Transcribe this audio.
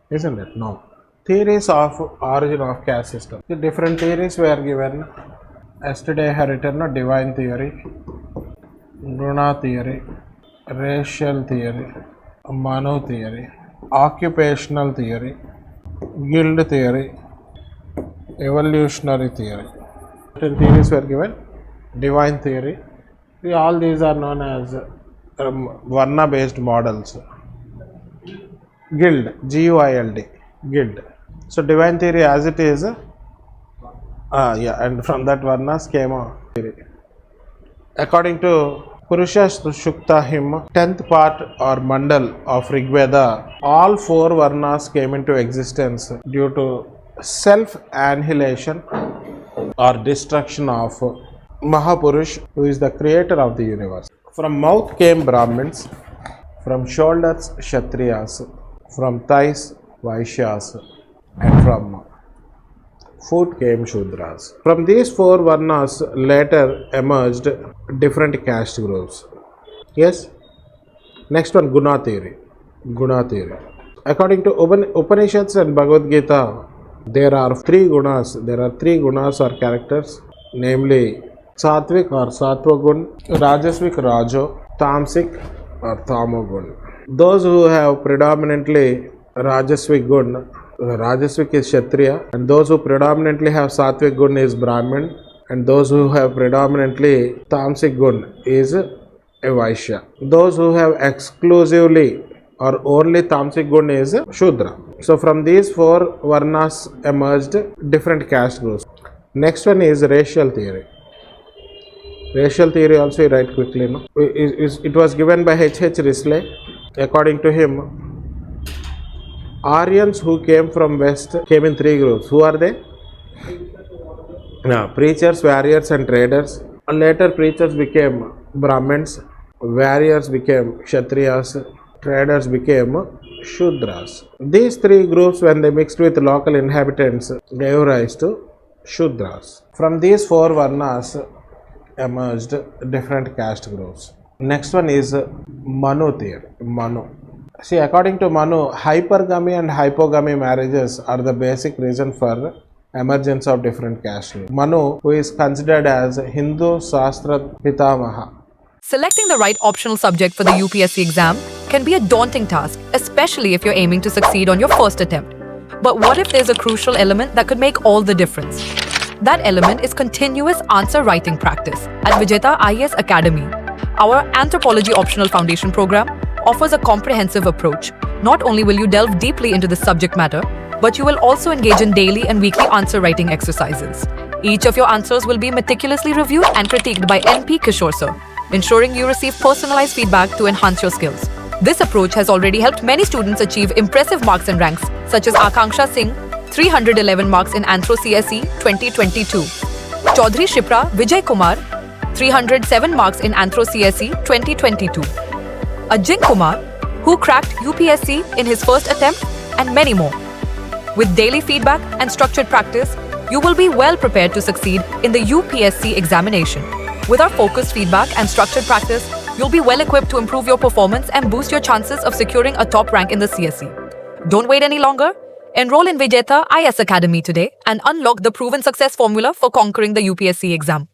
isn't it? No. Theories of origin of caste system. The different theories were given. Yesterday I had written divine theory, Guna theory, racial theory, Mano theory, occupational theory, guild theory, evolutionary theory. Different theories were given. Divine theory. All these are known as Varna based models. Guild, G-U-I-L-D, guild. So divine theory as it is, and from that Varnas came a theory. According to Purusha Shukta hymn, 10th part or mandal of Rigveda, all 4 Varnas came into existence due to self-annihilation or destruction of Mahapurush, who is the creator of the universe. From mouth came Brahmins, from shoulders Kshatriyas, from thighs Vaishyas, and from foot came Shudras. From these 4 Varnas later emerged different caste groups. Yes? Next one, Guna theory. Guna theory. According to Upanishads and Bhagavad Gita, there are 3 gunas. There are 3 gunas or characters, namely Satvik or Sattvagun, Rajasvik Rajo, Tamsik or Tamogun. Those who have predominantly Rajasvik Gun, Rajasvik is Kshatriya, and those who predominantly have Satvik Gun is Brahmin, and those who have predominantly Tamsik Gun is a Vaishya. Those who have exclusively or only Tamsik Gun is Shudra. So from these 4 Varnas emerged different caste groups. Next one is racial theory. Racial theory also you write quickly. No? It was given by H.H. Risley. According to him, Aryans who came from West came in 3 groups. Who are they? Preachers, warriors and traders. Later preachers became Brahmins, warriors became Kshatriyas, traders became Shudras. These 3 groups, when they mixed with local inhabitants, gave rise to Shudras. From these 4 Varnas emerged different caste groups. Next one is Manu theory. Manu. See, according to Manu, hypergamy and hypogamy marriages are the basic reason for emergence of different castes. Manu, who is considered as Hindu Shastra Pitamaha. Selecting the right optional subject for the UPSC exam can be a daunting task, especially if you're aiming to succeed on your first attempt. But what if there's a crucial element that could make all the difference? That element is continuous answer writing practice. At Vijetha IAS Academy, our Anthropology Optional Foundation program offers a comprehensive approach. Not only will you delve deeply into the subject matter, but you will also engage in daily and weekly answer writing exercises. Each of your answers will be meticulously reviewed and critiqued by P Kishore Sir, ensuring you receive personalized feedback to enhance your skills. This approach has already helped many students achieve impressive marks and ranks, such as Akanksha Singh, 311 marks in Anthro CSE 2022. Chaudhary Shipra Vijay Kumar, 307 marks in Anthro CSE 2022. Ajin Kumar, who cracked UPSC in his first attempt, and many more. With daily feedback and structured practice, you will be well prepared to succeed in the UPSC examination. With our focused feedback and structured practice, you'll be well equipped to improve your performance and boost your chances of securing a top rank in the CSE. Don't wait any longer. Enroll in Vijetha IAS Academy today and unlock the proven success formula for conquering the UPSC exam.